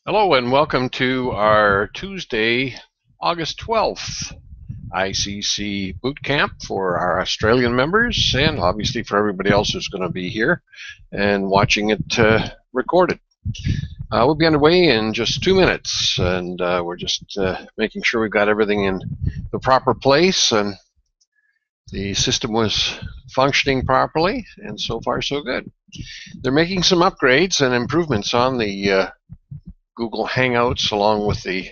Hello and welcome to our Tuesday, August 12th ICC boot camp for our Australian members and obviously for everybody else who's going to be here and watching it recorded. We'll be underway in just 2 minutes, and we're just making sure we've got everything in the proper place and the system was functioning properly, and so far so good. They're making some upgrades and improvements on the Google Hangouts along with the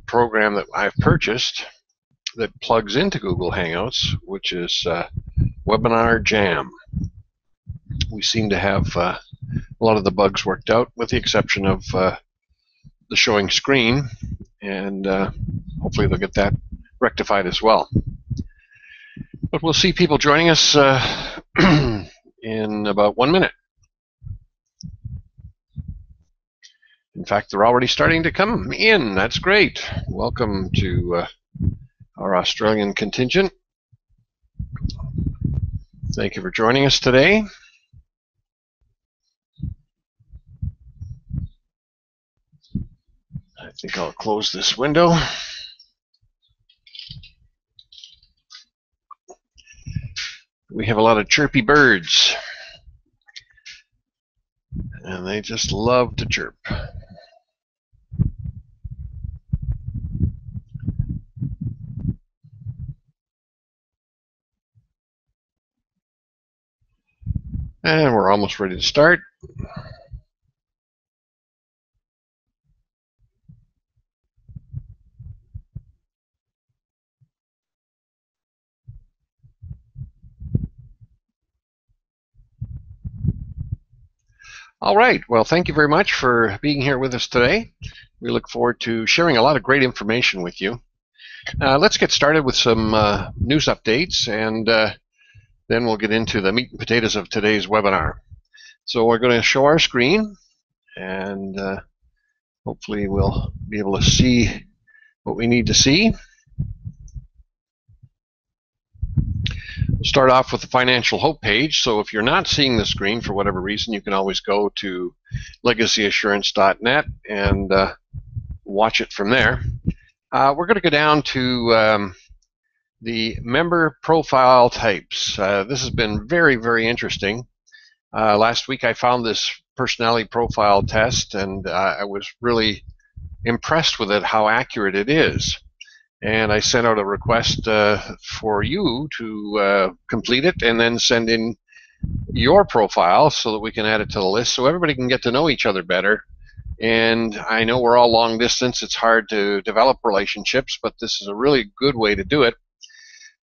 program that I've purchased that plugs into Google Hangouts, which is Webinar Jam. We seem to have a lot of the bugs worked out, with the exception of the showing screen, and hopefully they'll get that rectified as well. But we'll see people joining us in about 1 minute. In fact, they're already starting to come in. That's great. Welcome to our Australian contingent. Thank you for joining us today. I think I'll close this window. We have a lot of chirpy birds, and they just love to chirp. And we're almost ready to start. All right, well, thank you very much for being here with us today. We look forward to sharing a lot of great information with you. Let's get started with some news updates, and then we'll get into the meat and potatoes of today's webinar. So we're going to show our screen, and hopefully we'll be able to see what we need to see. We'll start off with the Financial Hope page. So if you're not seeing the screen for whatever reason, you can always go to legacyassurance.net and watch it from there. We're going to go down to the member profile types. This has been very, very interesting. Last week I found this personality profile test, and I was really impressed with it, how accurate it is. And I sent out a request for you to complete it and then send in your profile so that we can add it to the list so everybody can get to know each other better. And I know we're all long distance, it's hard to develop relationships, but this is a really good way to do it.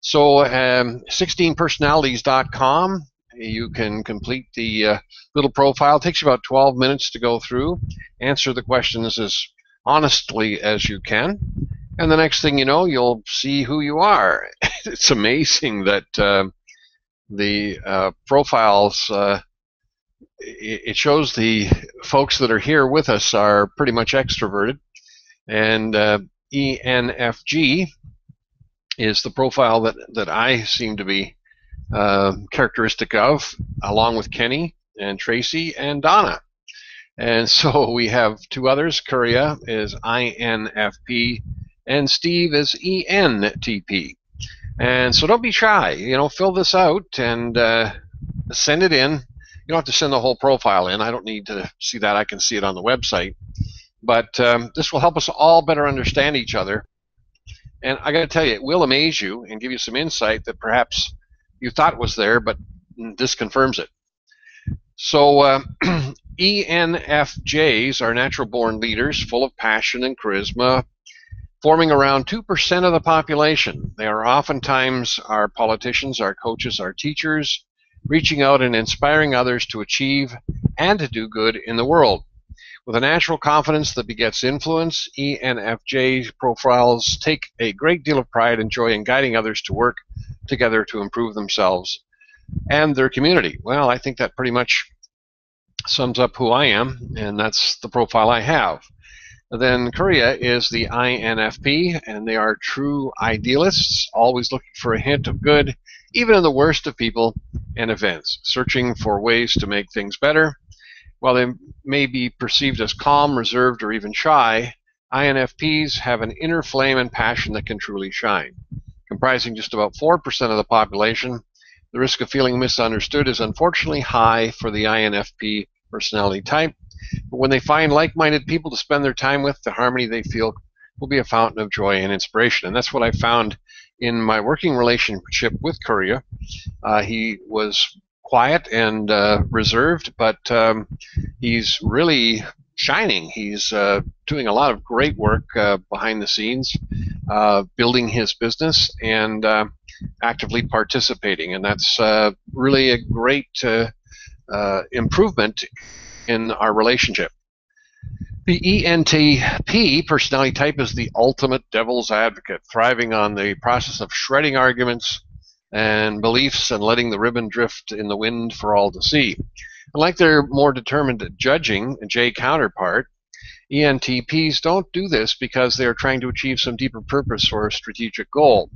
So 16personalities.com, you can complete the little profile. It takes you about 12 minutes to go through, answer the questions as honestly as you can, and the next thing you know, you'll see who you are. It's amazing that the profiles, it shows the folks that are here with us are pretty much extroverted, and ENFG is the profile that I seem to be characteristic of, along with Kenny and Tracy and Donna. And so we have two others. Kuria is INFP, and Steve is ENTP. And so don't be shy. You know, fill this out and send it in. You don't have to send the whole profile in. I don't need to see that. I can see it on the website. But this will help us all better understand each other. And I got to tell you, it will amaze you and give you some insight that perhaps you thought was there, but this confirms it. So ENFJs are natural-born leaders, full of passion and charisma, forming around 2% of the population. They are oftentimes our politicians, our coaches, our teachers, reaching out and inspiring others to achieve and to do good in the world. With a natural confidence that begets influence, ENFJ profiles take a great deal of pride and joy in guiding others to work together to improve themselves and their community. Well, I think that pretty much sums up who I am, and that's the profile I have. Then Kuria is the INFP, and they are true idealists, always looking for a hint of good, even in the worst of people and events, searching for ways to make things better. While they may be perceived as calm, reserved, or even shy, INFPs have an inner flame and passion that can truly shine. Comprising just about 4% of the population, the risk of feeling misunderstood is unfortunately high for the INFP personality type. But when they find like-minded people to spend their time with, the harmony they feel will be a fountain of joy and inspiration. And that's what I found in my working relationship with Courier. He was quiet and reserved, but he's really shining. He's doing a lot of great work behind the scenes, building his business and actively participating. And that's really a great improvement in our relationship. The ENTP personality type is the ultimate devil's advocate, thriving on the process of shredding arguments and beliefs and letting the ribbon drift in the wind for all to see. Unlike their more determined judging J counterpart, ENTPs don't do this because they are trying to achieve some deeper purpose or strategic goal,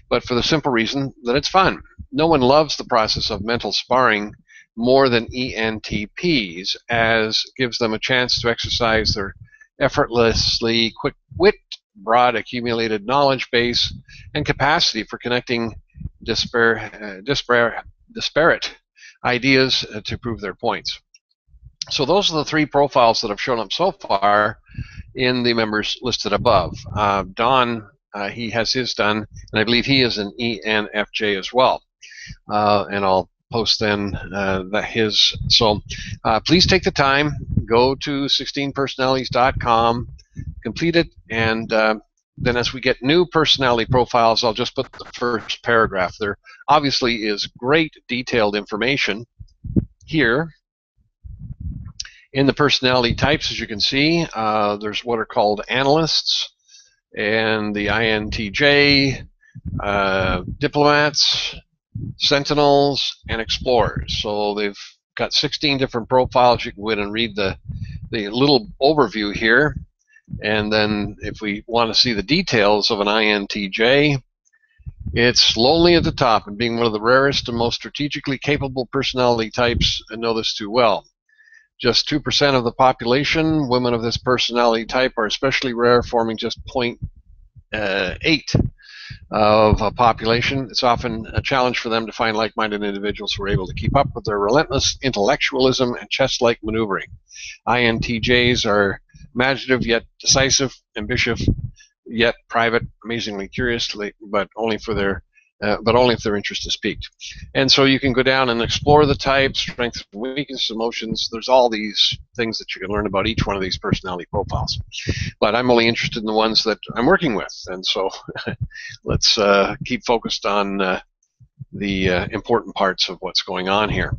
but for the simple reason that it's fun. No one loves the process of mental sparring more than ENTPs, as it gives them a chance to exercise their effortlessly quick wit, broad accumulated knowledge base, and capacity for connecting disparate ideas to prove their points. So those are the three profiles that have shown up so far in the members listed above. Don, he has his done, and I believe he is an ENFJ as well. And I'll post then his. So please take the time, go to 16personalities.com, complete it, and then as we get new personality profiles, I'll just put the first paragraph. There obviously is great detailed information here. In the personality types, as you can see, there's what are called analysts, and the INTJ, diplomats, sentinels, and explorers. So they've got 16 different profiles. You can go in and read the little overview here. And then if we want to see the details of an INTJ, it's lonely at the top and being one of the rarest and most strategically capable personality types, and know this too well. Just 2% of the population, women of this personality type, are especially rare, forming just 0.8 of a population. It's often a challenge for them to find like-minded individuals who are able to keep up with their relentless intellectualism and chess-like maneuvering. INTJs are imaginative yet decisive, ambitious yet private, amazingly curious, but only if their interest is piqued. And so you can go down and explore the types, strengths, weaknesses, emotions. There's all these things that you can learn about each one of these personality profiles. But I'm only interested in the ones that I'm working with. And so let's keep focused on the important parts of what's going on here.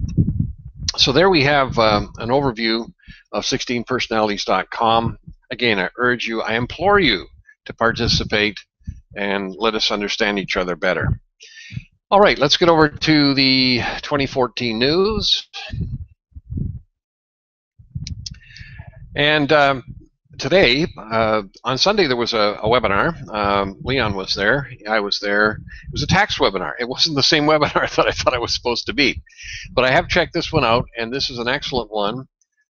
So there we have an overview of 16personalities.com. Again, I urge you, I implore you to participate and let us understand each other better. All right, let's get over to the 2014 news. And today, on Sunday, there was a webinar. Leon was there. I was there. It was a tax webinar. It wasn't the same webinar that I thought I was supposed to be. But I have checked this one out, and this is an excellent one.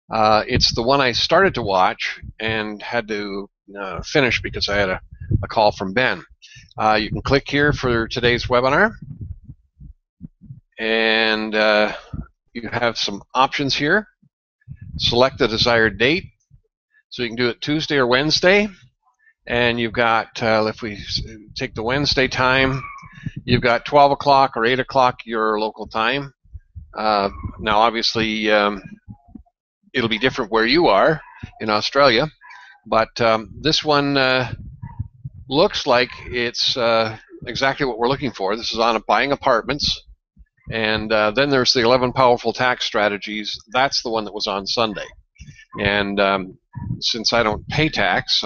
It's the one I started to watch and had to finish because I had a call from Ben. You can click here for today's webinar, and you have some options here. Select the desired date, so you can do it Tuesday or Wednesday, and you've got, if we take the Wednesday time, you've got 12 o'clock or 8 o'clock your local time. Now obviously it'll be different where you are in Australia, but this one looks like it's exactly what we're looking for. This is on buying apartments, and then there's the 11 powerful tax strategies. That's the one that was on Sunday, and since I don't pay tax,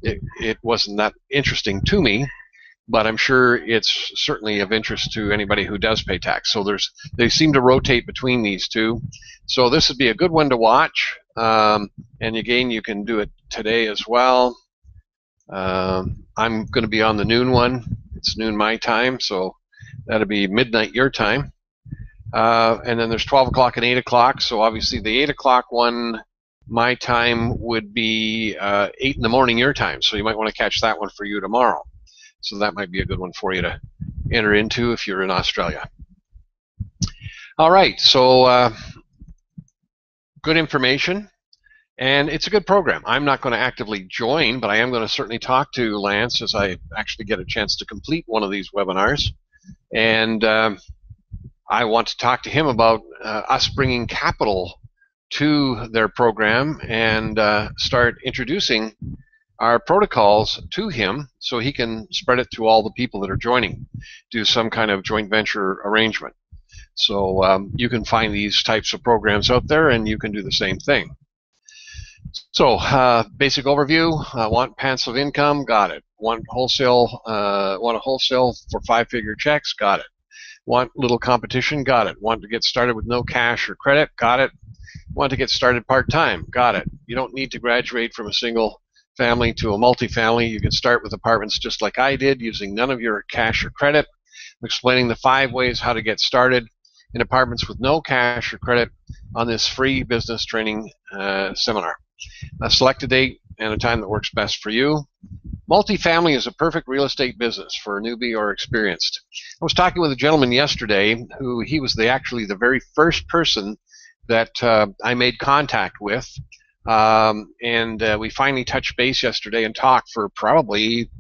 it wasn't that interesting to me, but I'm sure it's certainly of interest to anybody who does pay tax. So they seem to rotate between these two. So this would be a good one to watch, and again, you can do it today as well. I'm going to be on the noon one. It's noon my time, so that'll be midnight your time. And then there's 12 o'clock and 8 o'clock. So obviously the 8 o'clock one, my time would be 8 in the morning your time. So you might want to catch that one for you tomorrow. So that might be a good one for you to enter into if you're in Australia. All right, so good information. And it's a good program. I'm not going to actively join, but I am going to certainly talk to Lance as I actually get a chance to complete one of these webinars. And I want to talk to him about us bringing capital to their program and start introducing our protocols to him so he can spread it to all the people that are joining, do some kind of joint venture arrangement. So you can find these types of programs out there and you can do the same thing. So basic overview, want passive income, got it. Want a wholesale for 5-figure checks, got it. Want little competition, got it. Want to get started with no cash or credit, got it. Want to get started part-time, got it. You don't need to graduate from a single family to a multifamily. You can start with apartments just like I did, using none of your cash or credit. I'm explaining the 5 ways how to get started in apartments with no cash or credit on this free business training seminar. Select a date and a time that works best for you. Multifamily is a perfect real estate business for a newbie or experienced. I was talking with a gentleman yesterday who he was actually the very first person that I made contact with. And we finally touched base yesterday and talked for probably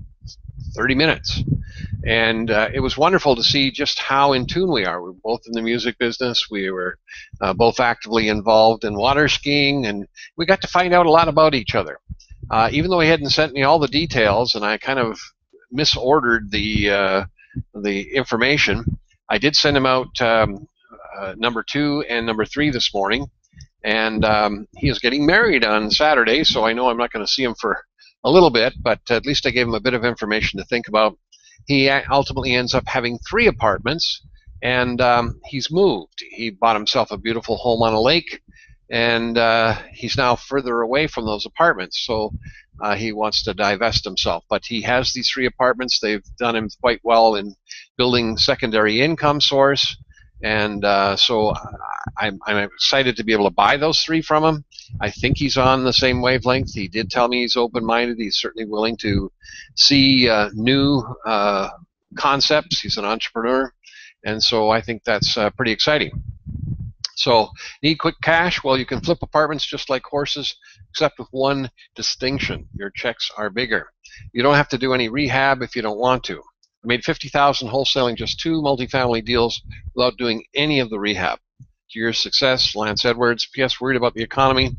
30 minutes. And it was wonderful to see just how in tune we are. We're both in the music business. We were both actively involved in water skiing, and we got to find out a lot about each other. Even though he hadn't sent me all the details, and I kind of misordered the information, I did send him out number 2 and number 3 this morning, and he is getting married on Saturday, so I know I'm not going to see him for a little bit, but at least I gave him a bit of information to think about. He ultimately ends up having 3 apartments, and he's moved. He bought himself a beautiful home on a lake, and he's now further away from those apartments, so he wants to divest himself. But he has these 3 apartments. They've done him quite well in building secondary income source, and so I'm excited to be able to buy those 3 from him. I think he's on the same wavelength. He did tell me he's open-minded. He's certainly willing to see new concepts. He's an entrepreneur, and so I think that's pretty exciting. So, need quick cash? Well, you can flip apartments just like horses, except with one distinction. Your checks are bigger. You don't have to do any rehab if you don't want to. I made $50,000 wholesaling just 2 multifamily deals without doing any of the rehab. To your success, Lance Edwards. P.S. Worried about the economy?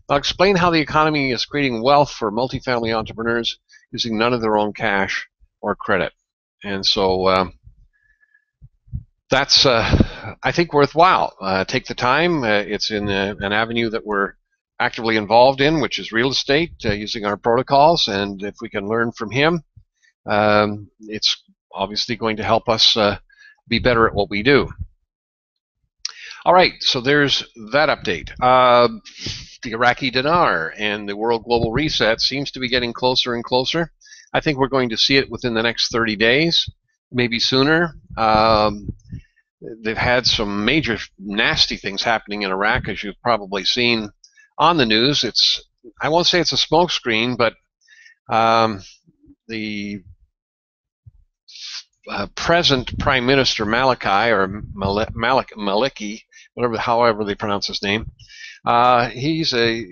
I'll explain how the economy is creating wealth for multifamily entrepreneurs using none of their own cash or credit. And so that's, I think, worthwhile. Take the time. It's in an avenue that we're actively involved in, which is real estate, using our protocols. And if we can learn from him, it's obviously going to help us be better at what we do. All right, so there's that update. The Iraqi dinar and the world global reset seems to be getting closer and closer. I think we're going to see it within the next 30 days, maybe sooner. They've had some major nasty things happening in Iraq, as you've probably seen on the news. I won't say it's a smokescreen, but the present Prime Minister Maliki, or Maliki, however they pronounce his name, he's a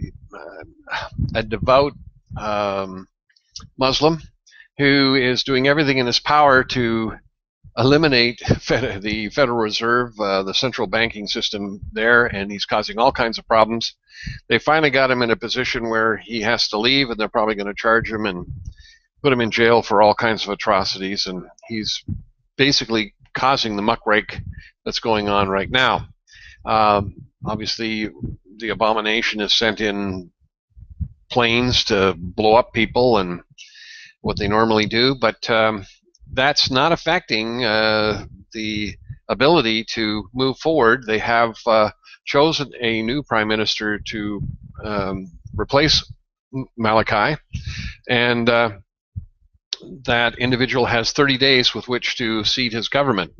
devout Muslim who is doing everything in his power to eliminate the Federal Reserve, the central banking system there, and he's causing all kinds of problems. They finally got him in a position where he has to leave, and they're probably going to charge him and put him in jail for all kinds of atrocities, and he's basically causing the muckrake that's going on right now. Obviously, the abomination has sent in planes to blow up people and what they normally do, but that's not affecting the ability to move forward. They have chosen a new prime minister to replace Maliki, and that individual has 30 days with which to seat his government.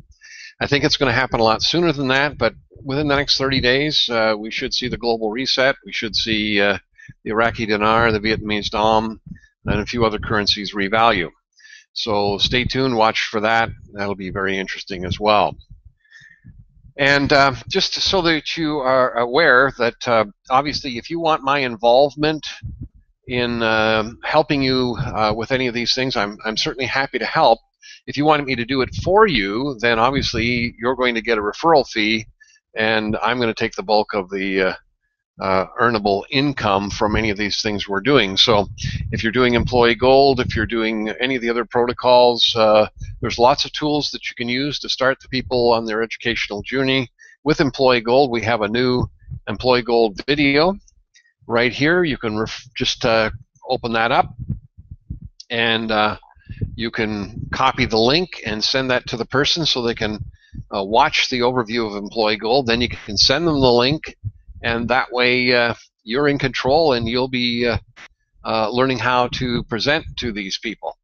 I think it's going to happen a lot sooner than that, but within the next 30 days, we should see the global reset. We should see the Iraqi dinar, the Vietnamese dong, and a few other currencies revalue. So stay tuned, watch for that. That'll be very interesting as well. And just so that you are aware that obviously if you want my involvement in helping you with any of these things, I'm certainly happy to help. If you wanted me to do it for you, then obviously you're going to get a referral fee, and I'm going to take the bulk of the earnable income from any of these things we're doing. So if you're doing employee gold, if you're doing any of the other protocols, there's lots of tools that you can use to start the people on their educational journey. With employee gold, we have a new employee gold video right here. You can just open that up, and you can copy the link and send that to the person so they can watch the overview of employee gold. Then you can send them the link, and that way you're in control, and you'll be learning how to present to these people.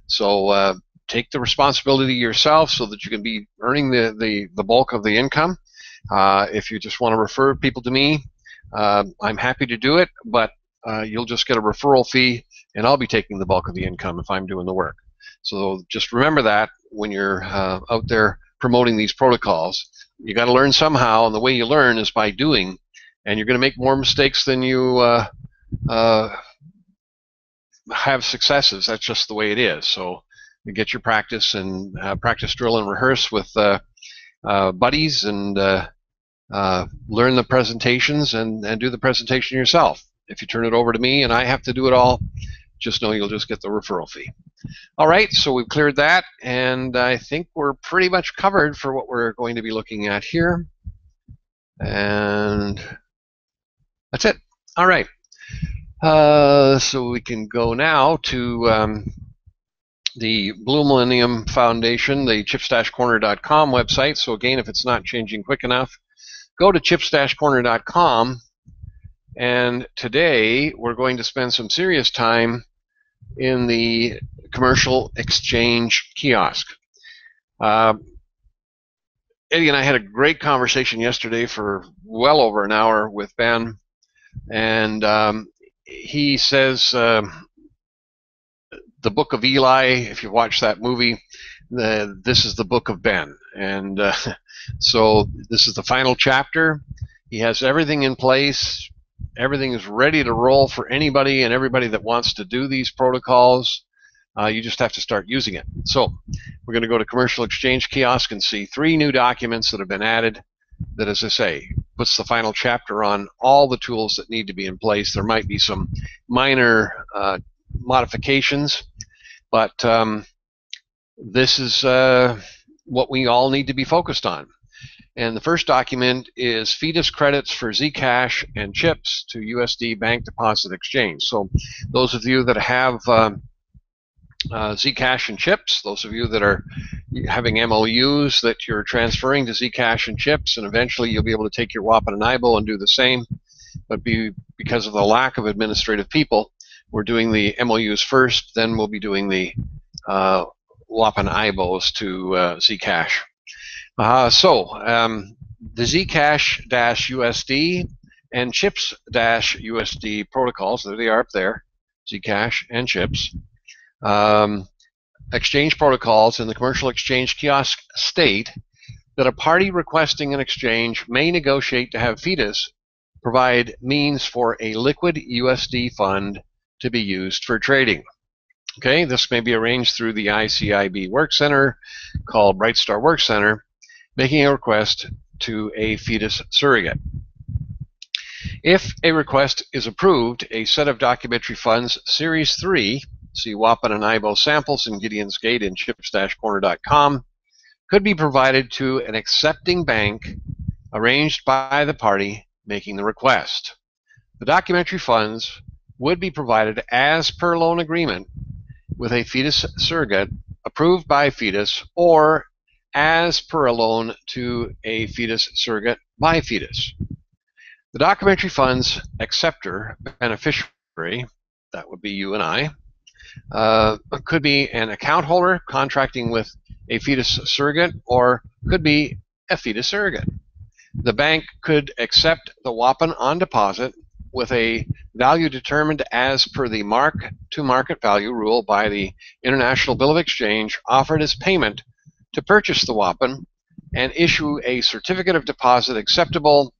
So take the responsibility yourself so that you can be earning the bulk of the income. If you just want to refer people to me, I'm happy to do it, but you'll just get a referral fee, and I'll be taking the bulk of the income if I'm doing the work. So just remember that when you're out there promoting these protocols. You got to learn somehow, and the way you learn is by doing. And you're going to make more mistakes than you have successes. That's just the way it is. So you get your practice, and practice, drill, and rehearse with buddies, and learn the presentations, and do the presentation yourself. If you turn it over to me and I have to do it all, just know you'll just get the referral fee. All right, so we've cleared that, and I think we're pretty much covered for what we're going to be looking at here. And that's it. All right. So we can go now to the Blue Millennium Foundation, the chips-corner.com website. So again, if it's not changing quick enough, go to chips-corner.com. And today we're going to spend some serious time in the commercial exchange kiosk. Eddie and I had a great conversation yesterday for well over an hour with Ben, and he says the Book of Eli, if you watch that movie, this is the Book of Ben, and so this is the final chapter. He has everything in place. Everything is ready to roll for anybody and everybody that wants to do these protocols. You just have to start using it. So we're going to go to Commercial Exchange Kiosk and see 3 new documents that have been added that, as I say, puts the final chapter on all the tools that need to be in place. There might be some minor modifications, but this is what we all need to be focused on. And the first document is fetus credits for Zcash and chips to USD Bank Deposit Exchange. So those of you that have Zcash and chips, those of you that are having MOUs that you're transferring to Zcash and chips, and eventually you'll be able to take your WAP and IBO and do the same, but because of the lack of administrative people, we're doing the MOUs first, then we'll be doing the WAP and IBOs to Zcash. The Zcash-USD and chips-USD protocols, there they are up there, Zcash and chips, exchange protocols in the commercial exchange kiosk state that a party requesting an exchange may negotiate to have fetus provide means for a liquid USD fund to be used for trading. Okay, this may be arranged through the ICIB Work Center, called Brightstar Work Center, making a request to a fetus surrogate. If a request is approved, a set of documentary funds, Series 3, see WAPN and IBO samples in Gideon's Gate in chips-corner.com, could be provided to an accepting bank arranged by the party making the request. The documentary funds would be provided as per loan agreement with a fetus surrogate approved by fetus, or as per a loan to a fetus surrogate by fetus. The documentary funds acceptor beneficiary, that would be you and I, could be an account holder contracting with a fetus surrogate or could be a fetus surrogate. The bank could accept the WAPN on deposit with a value determined as per the mark-to-market value rule by the International Bill of Exchange offered as payment to purchase the WAPN and issue a certificate of deposit acceptable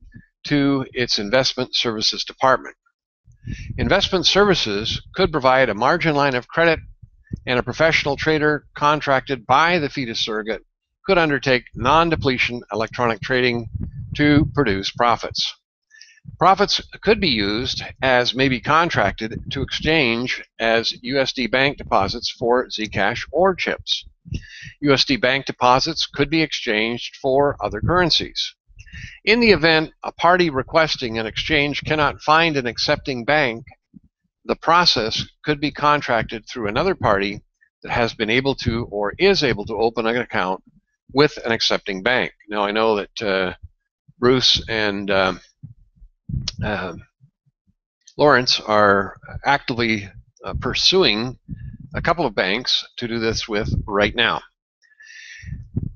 to its investment services department. Investment services could provide a margin line of credit, and a professional trader contracted by the fetus surrogate could undertake non-depletion electronic trading to produce profits. Profits could be used, as may be contracted, to exchange as USD bank deposits for Zcash or chips. USD bank deposits could be exchanged for other currencies. In the event a party requesting an exchange cannot find an accepting bank, the process could be contracted through another party that has been able to or is able to open an account with an accepting bank. Now, I know that Bruce and Lawrence are actively pursuing a couple of banks to do this with right now.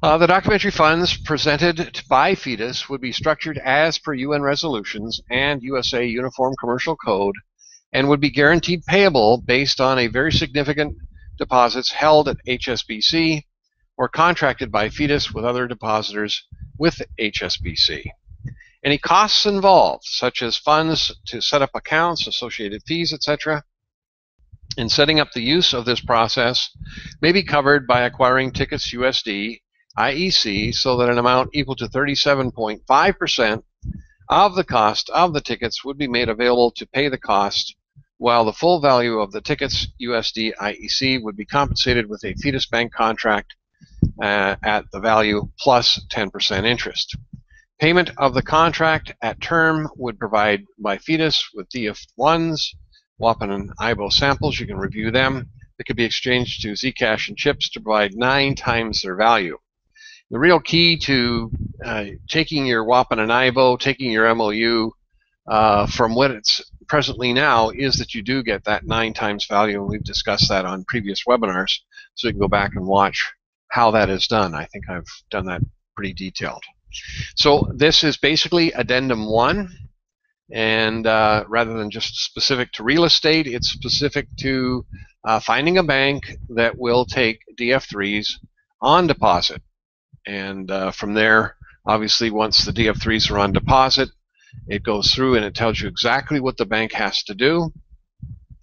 The documentary funds presented by Fetus would be structured as per UN resolutions and USA Uniform Commercial Code and would be guaranteed payable based on a very significant deposits held at HSBC or contracted by Fetus with other depositors with HSBC. Any costs involved, such as funds to set up accounts, associated fees, etc., in setting up the use of this process may be covered by acquiring tickets USD IEC so that an amount equal to 37.5% of the cost of the tickets would be made available to pay the cost, while the full value of the tickets USD IEC would be compensated with a Fetus Bank contract at the value plus 10% interest. Payment of the contract at term would provide by Fetus with DF1s, WAPN and IBO samples. You can review them. They could be exchanged to Zcash and chips to provide 9 times their value. The real key to taking your WAPN and IBO, taking your MOU from what it's presently now, is that you do get that 9 times value, and we've discussed that on previous webinars, so you can go back and watch how that is done. I think I've done that pretty detailed. So this is basically Addendum 1, and rather than just specific to real estate, it's specific to finding a bank that will take DF3s on deposit. And from there, obviously, once the DF3s are on deposit, it goes through and it tells you exactly what the bank has to do.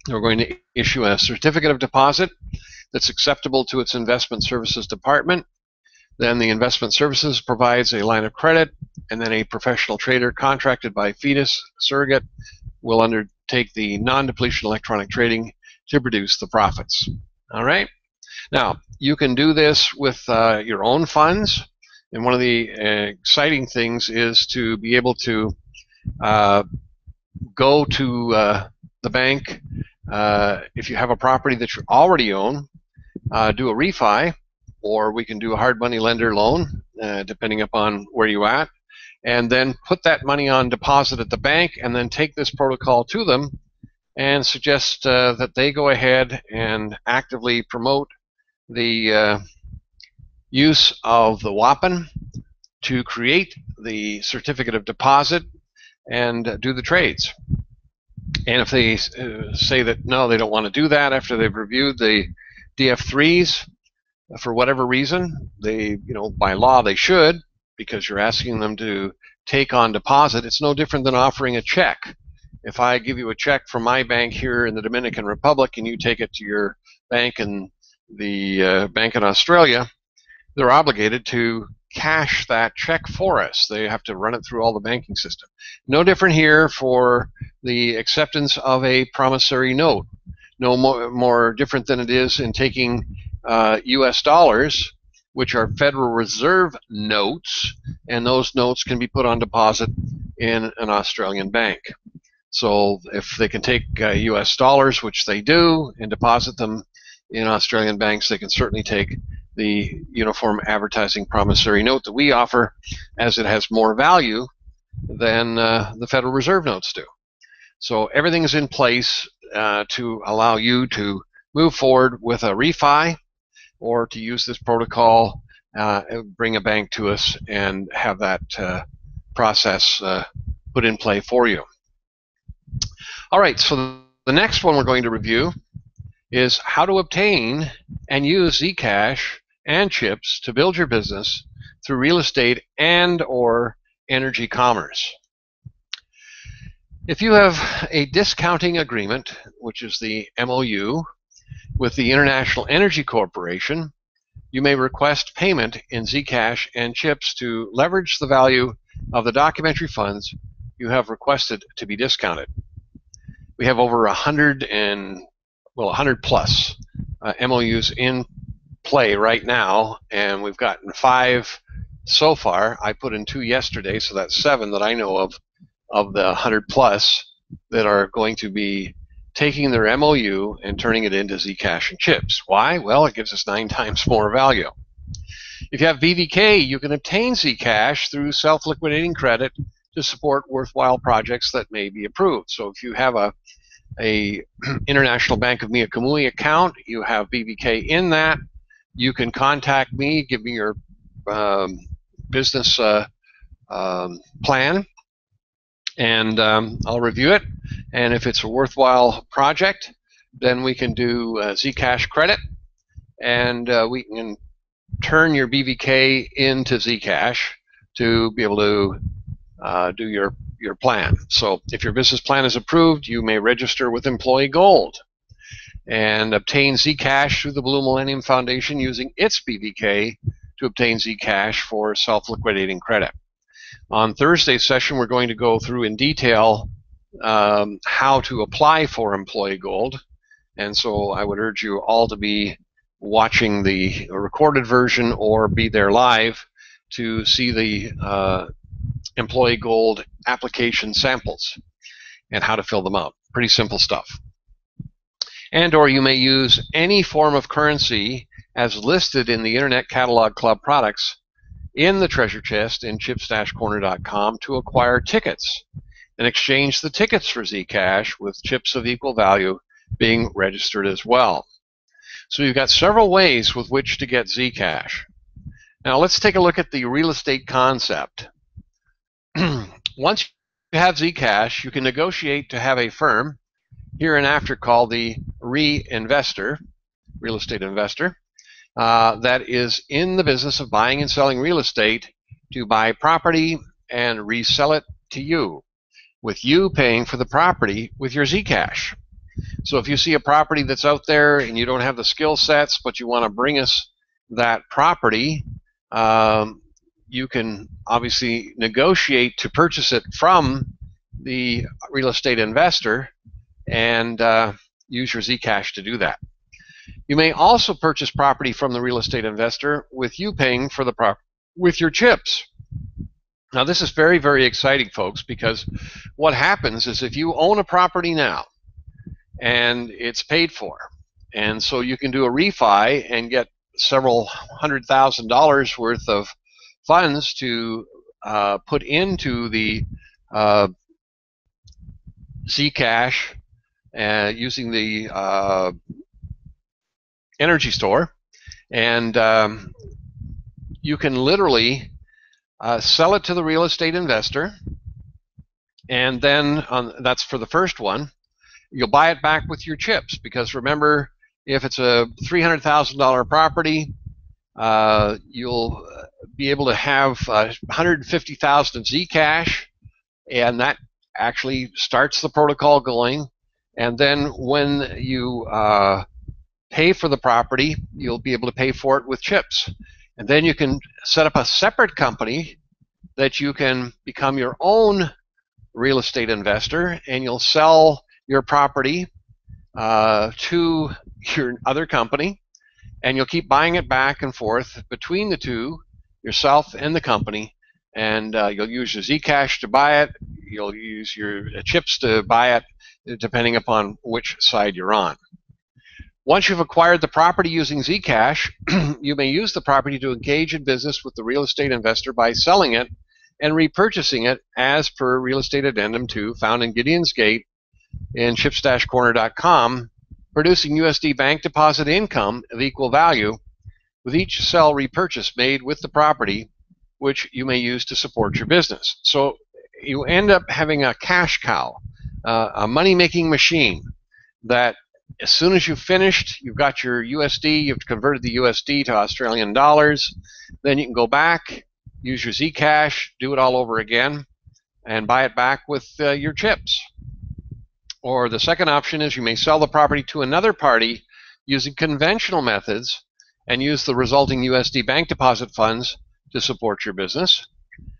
They're going to issue a certificate of deposit that's acceptable to its investment services department. Then the investment services provides a line of credit, and then a professional trader contracted by Fetus surrogate will undertake the non-depletion electronic trading to produce the profits. All right. Now, you can do this with your own funds, and one of the exciting things is to be able to go to the bank if you have a property that you already own, do a refi, or we can do a hard money lender loan, depending upon where you're at, and then put that money on deposit at the bank, and then take this protocol to them and suggest that they go ahead and actively promote the use of the WAPN to create the certificate of deposit and do the trades. And if they say that no, they don't want to do that after they've reviewed the DF3s for whatever reason, they, by law they should, because you're asking them to take on deposit. It's no different than offering a check. If I give you a check from my bank here in the Dominican Republic and you take it to your bank in the bank in Australia, they're obligated to cash that check for us. They have to run it through all the banking system. No different here for the acceptance of a promissory note. No more different than it is in taking US dollars, which are Federal Reserve notes, and those notes can be put on deposit in an Australian bank. So if they can take US dollars, which they do, and deposit them in Australian banks, they can certainly take the Uniform Advertising Promissory Note that we offer, as it has more value than the Federal Reserve notes do. So everything is in place to allow you to move forward with a refi or to use this protocol, bring a bank to us and have that process put in play for you. All right, so the next one we're going to review is how to obtain and use Zcash and chips to build your business through real estate and or energy commerce. If you have a discounting agreement, which is the MOU, with the International Energy Corporation, you may request payment in Zcash and chips to leverage the value of the documentary funds you have requested to be discounted. We have over 100 plus MOUs in play right now, and we've gotten 5 so far. I put in 2 yesterday, so that's 7 that I know of the 100 plus that are going to be taking their MOU and turning it into Zcash and chips. Why? Well, it gives us 9 times more value. If you have BVK, you can obtain Zcash through self-liquidating credit to support worthwhile projects that may be approved. So if you have a International Bank of Miakamui account, you have BVK in that, you can contact me, give me your business plan, and I'll review it. And if it's a worthwhile project, then we can do Zcash credit, and we can turn your BVK into Zcash to be able to do your plan. So if your business plan is approved, you may register with Employee Gold and obtain Zcash through the Blue Millennium Foundation using its BVK to obtain Zcash for self-liquidating credit. On Thursday's session, we're going to go through in detail how to apply for Employee Gold, and so I would urge you all to be watching the recorded version or be there live to see the Employee Gold application samples and how to fill them out. Pretty simple stuff. And or you may use any form of currency as listed in the Internet Catalog Club products in the treasure chest in chips-corner.com to acquire tickets and exchange the tickets for Zcash with chips of equal value being registered as well. So you've got several ways with which to get Zcash. Now let's take a look at the real estate concept. Once you have Zcash, you can negotiate to have a firm, hereinafter called the reinvestor, real estate investor, that is in the business of buying and selling real estate to buy property and resell it to you, with you paying for the property with your Zcash. So if you see a property that's out there and you don't have the skill sets, but you want to bring us that property, you can obviously negotiate to purchase it from the real estate investor and use your Zcash to do that. You may also purchase property from the real estate investor with you paying for the property with your chips. Now this is very, very exciting, folks, because what happens is if you own a property now and it's paid for, and so you can do a refi and get several $100,000 worth of funds to put into the Zcash using the energy store, and you can literally sell it to the real estate investor, and then that's for the first one. You'll buy it back with your chips, because remember, if it's a $300,000 property, you'll be able to have 150,000 of Zcash, and that actually starts the protocol going. And then when you pay for the property, you'll be able to pay for it with chips. And then you can set up a separate company that you can become your own real estate investor, and you'll sell your property to your other company, and you'll keep buying it back and forth between the two, yourself and the company, and you'll use your Zcash to buy it, you'll use your chips to buy it, depending upon which side you're on. Once you've acquired the property using Zcash, you may use the property to engage in business with the real estate investor by selling it and repurchasing it as per Real Estate Addendum 2, found in Gideon's Gate in chips-corner.com, producing USD bank deposit income of equal value with each sell repurchase made with the property, which you may use to support your business. So you end up having a cash cow, a money-making machine that as soon as you've finished, you've got your USD, you've converted the USD to Australian dollars, then you can go back, use your Zcash, do it all over again, and buy it back with your chips. Or the second option is you may sell the property to another party using conventional methods and use the resulting USD bank deposit funds to support your business.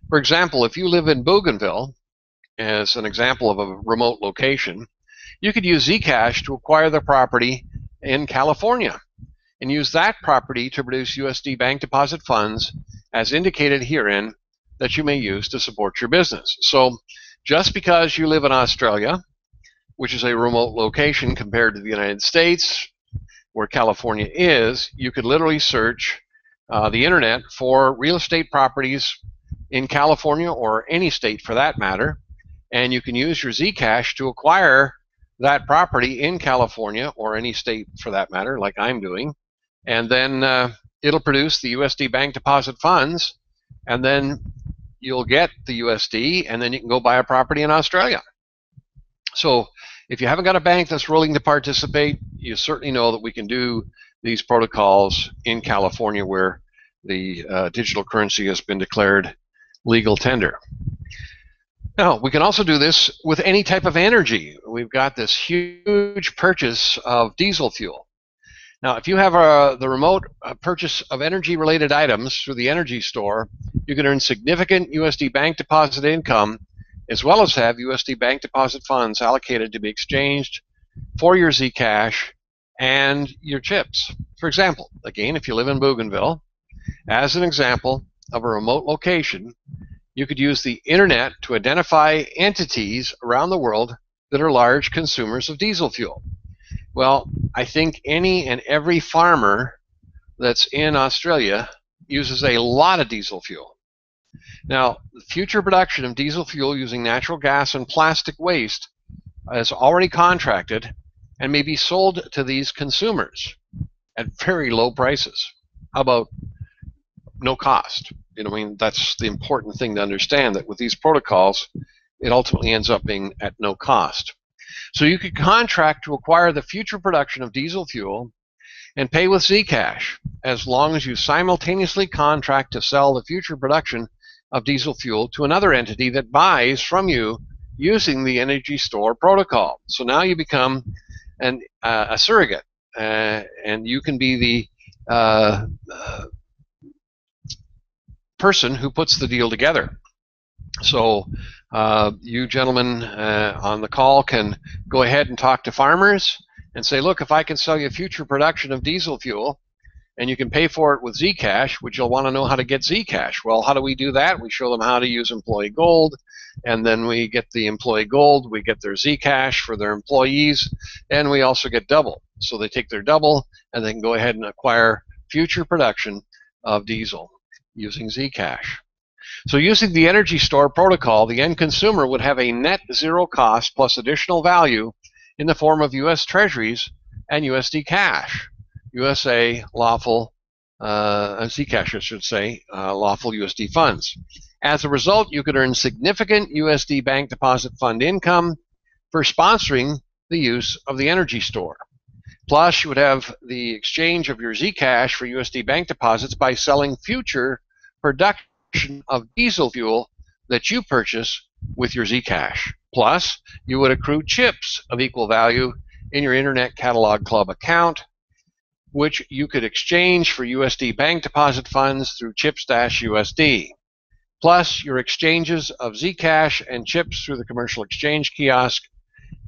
For example, if you live in Bougainville, as an example of a remote location, you could use Zcash to acquire the property in California and use that property to produce USD bank deposit funds as indicated herein that you may use to support your business. So just because you live in Australia, which is a remote location compared to the United States, where California is, you could literally search the internet for real estate properties in California or any state for that matter, and you can use your Zcash to acquire that property in California or any state for that matter, like I'm doing, and then it'll produce the USD bank deposit funds, and then you'll get the USD, and then you can go buy a property in Australia. So if you haven't got a bank that's willing to participate, you certainly know that we can do these protocols in California where the digital currency has been declared legal tender. Now, we can also do this with any type of energy. We've got this huge purchase of diesel fuel. Now, if you have the remote purchase of energy-related items through the energy store, you can earn significant USD bank deposit income, as well as have USD bank deposit funds allocated to be exchanged for your Zcash and your chips. For example, again, if you live in Bougainville, as an example of a remote location, you could use the internet to identify entities around the world that are large consumers of diesel fuel. Well, I think any and every farmer that's in Australia uses a lot of diesel fuel. Now, the future production of diesel fuel using natural gas and plastic waste is already contracted and may be sold to these consumers at very low prices. How about no cost? I mean, that's the important thing to understand, that with these protocols, it ultimately ends up being at no cost. So you could contract to acquire the future production of diesel fuel and pay with Zcash, as long as you simultaneously contract to sell the future production of diesel fuel to another entity that buys from you using the energy store protocol. So now you become a surrogate, and you can be the person who puts the deal together. So you gentlemen on the call can go ahead and talk to farmers and say, look, if I can sell you future production of diesel fuel and you can pay for it with Zcash, which you'll want to know how to get Zcash. Well, how do we do that? We show them how to use employee gold, and then we get the employee gold, we get their Zcash for their employees, and we also get double. So they take their double and they can go ahead and acquire future production of diesel using Zcash. So using the energy store protocol, the end consumer would have a net zero cost plus additional value in the form of U.S. Treasuries and USD cash, USA lawful, Zcash I should say, lawful USD funds. As a result, you could earn significant USD bank deposit fund income for sponsoring the use of the energy store. Plus, you would have the exchange of your Zcash for USD bank deposits by selling future production of diesel fuel that you purchase with your Zcash. Plus, you would accrue chips of equal value in your Internet Catalog Club account, which you could exchange for USD bank deposit funds through chips-USD. Plus, your exchanges of Zcash and chips through the commercial exchange kiosk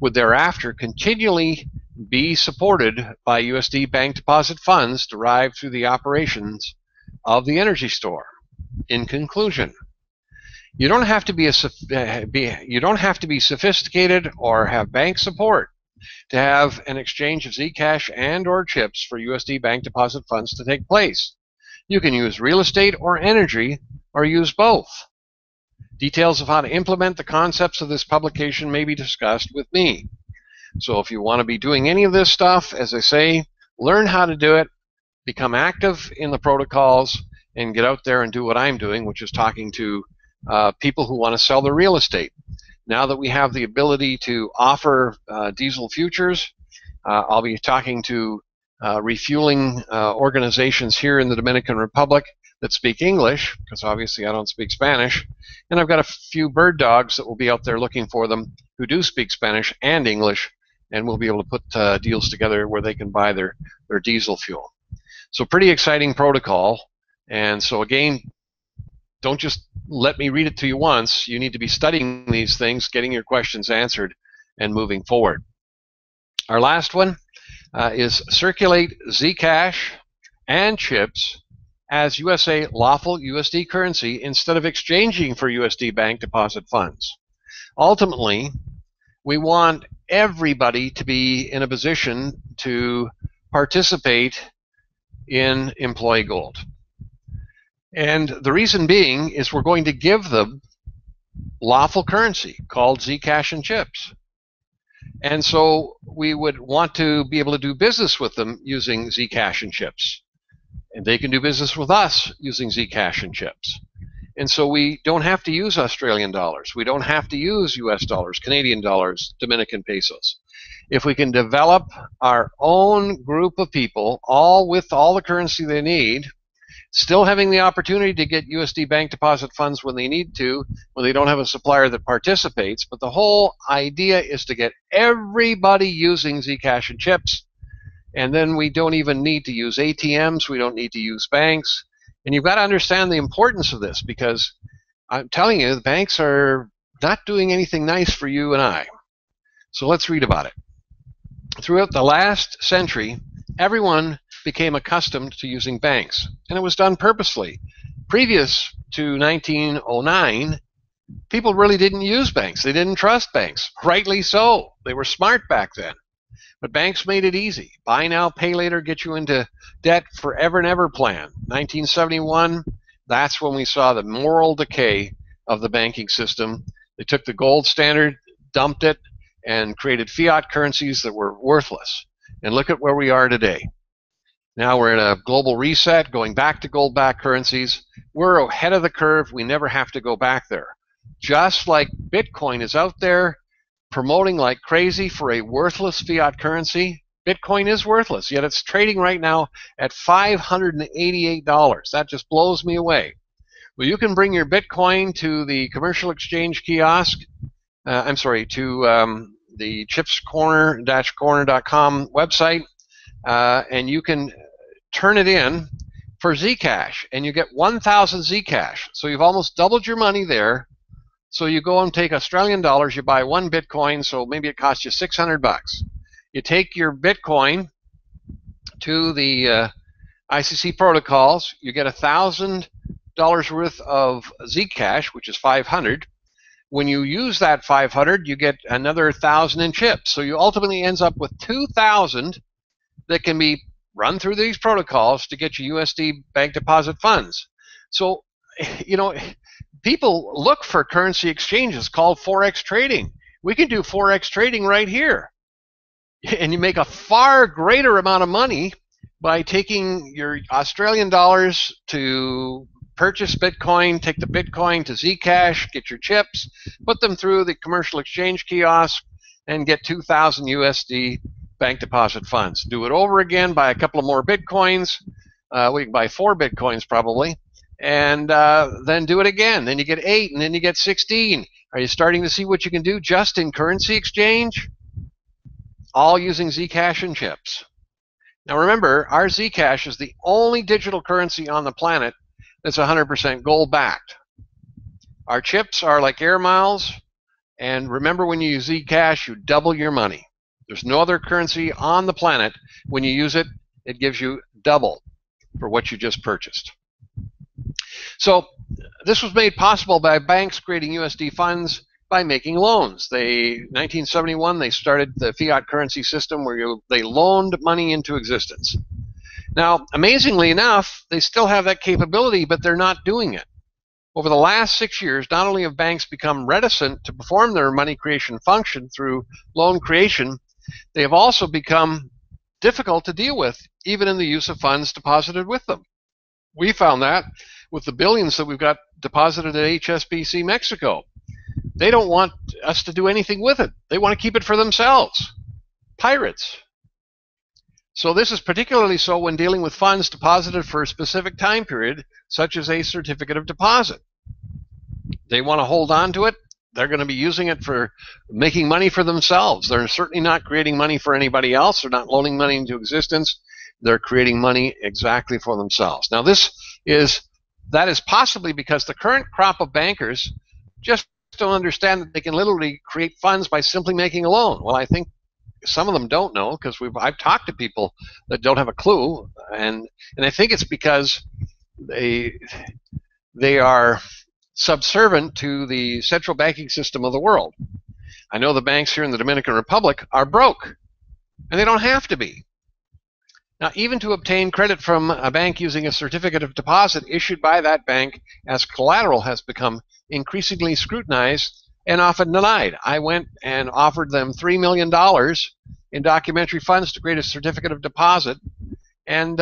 would thereafter continually be supported by USD bank deposit funds derived through the operations of the energy store. In conclusion, you don't have to be sophisticated or have bank support to have an exchange of Zcash and or chips for USD bank deposit funds to take place. You can use real estate or energy, or use both. Details of how to implement the concepts of this publication may be discussed with me. So if you want to be doing any of this stuff, as I say, learn how to do it, become active in the protocols and get out there and do what I'm doing, which is talking to people who want to sell their real estate. Now that we have the ability to offer diesel futures, I'll be talking to refueling organizations here in the Dominican Republic that speak English, because obviously I don't speak Spanish, and I've got a few bird dogs that will be out there looking for them who do speak Spanish and English, and we'll be able to put deals together where they can buy their diesel fuel. So pretty exciting protocol. And so again, don't just let me read it to you once. You need to be studying these things, getting your questions answered, and moving forward. Our last one is circulate Zcash and chips as USA lawful USD currency instead of exchanging for USD bank deposit funds. Ultimately, we want everybody to be in a position to participate in employee gold. And the reason being is we're going to give them lawful currency called Zcash and chips. And so we would want to be able to do business with them using Zcash and chips. And they can do business with us using Zcash and chips. And so we don't have to use Australian dollars. We don't have to use US dollars, Canadian dollars, Dominican pesos. If we can develop our own group of people, all with all the currency they need, still having the opportunity to get USD bank deposit funds when they need to, when they don't have a supplier that participates. But the whole idea is to get everybody using Zcash and chips, and then we don't even need to use ATMs, we don't need to use banks. And you've got to understand the importance of this, because I'm telling you, the banks are not doing anything nice for you and I. So let's read about it. Throughout the last century, everyone became accustomed to using banks, and it was done purposely. Previous to 1909, people really didn't use banks. They didn't trust banks. Rightly so. They were smart back then. But banks made it easy. Buy now, pay later, get you into debt forever and ever plan. 1971, that's when we saw the moral decay of the banking system. They took the gold standard, dumped it, and created fiat currencies that were worthless. And look at where we are today. Now we're in a global reset, going back to gold-backed currencies. We're ahead of the curve. We never have to go back there. Just like Bitcoin is out there promoting like crazy for a worthless fiat currency, Bitcoin is worthless, yet it's trading right now at $588. That just blows me away. Well, you can bring your Bitcoin to the commercial exchange kiosk, to the chipscorner-corner.com website, and you can turn it in for Zcash, and you get 1,000 Zcash. So you've almost doubled your money there. So you go and take Australian dollars, you buy one Bitcoin, so maybe it costs you 600 bucks. You take your Bitcoin to the ICC protocols, you get $1,000 worth of Zcash, which is 500. When you use that 500, you get another 1,000 in chips. So you ultimately ends up with 2,000 that can be run through these protocols to get you USD bank deposit funds. So, you know, people look for currency exchanges called Forex trading. We can do Forex trading right here. And you make a far greater amount of money by taking your Australian dollars to purchase Bitcoin, take the Bitcoin to Zcash, get your chips, put them through the commercial exchange kiosk, and get 2,000 USD bank deposit funds. Do it over again, buy a couple of more Bitcoins. We can buy 4 Bitcoins probably. And then do it again. Then you get 8, and then you get 16. Are you starting to see what you can do just in currency exchange? All using Zcash and chips. Now remember, our Zcash is the only digital currency on the planet that's 100% gold-backed. Our chips are like air miles, and remember, when you use Zcash, you double your money. There's no other currency on the planet. When you use it, it gives you double for what you just purchased. So this was made possible by banks creating USD funds by making loans. 1971, they started the fiat currency system where they loaned money into existence. Now, amazingly enough, they still have that capability, but they're not doing it. Over the last 6 years, not only have banks become reticent to perform their money creation function through loan creation, they have also become difficult to deal with, even in the use of funds deposited with them. We found that with the billions that we've got deposited at HSBC Mexico. They don't want us to do anything with it. They want to keep it for themselves. Pirates. So this is particularly so when dealing with funds deposited for a specific time period, such as a certificate of deposit. They want to hold on to it. They're going to be using it for making money for themselves. They're certainly not creating money for anybody else. They're not loaning money into existence. They're creating money exactly for themselves. Now that is possibly because the current crop of bankers just don't understand that they can literally create funds by simply making a loan. Well, I think some of them don't know, because I've talked to people that don't have a clue, and I think it's because they are subservient to the central banking system of the world. I know the banks here in the Dominican Republic are broke, and they don't have to be. Now, even to obtain credit from a bank using a certificate of deposit issued by that bank as collateral has become increasingly scrutinized and often denied. I went and offered them $3 million in documentary funds to create a certificate of deposit, and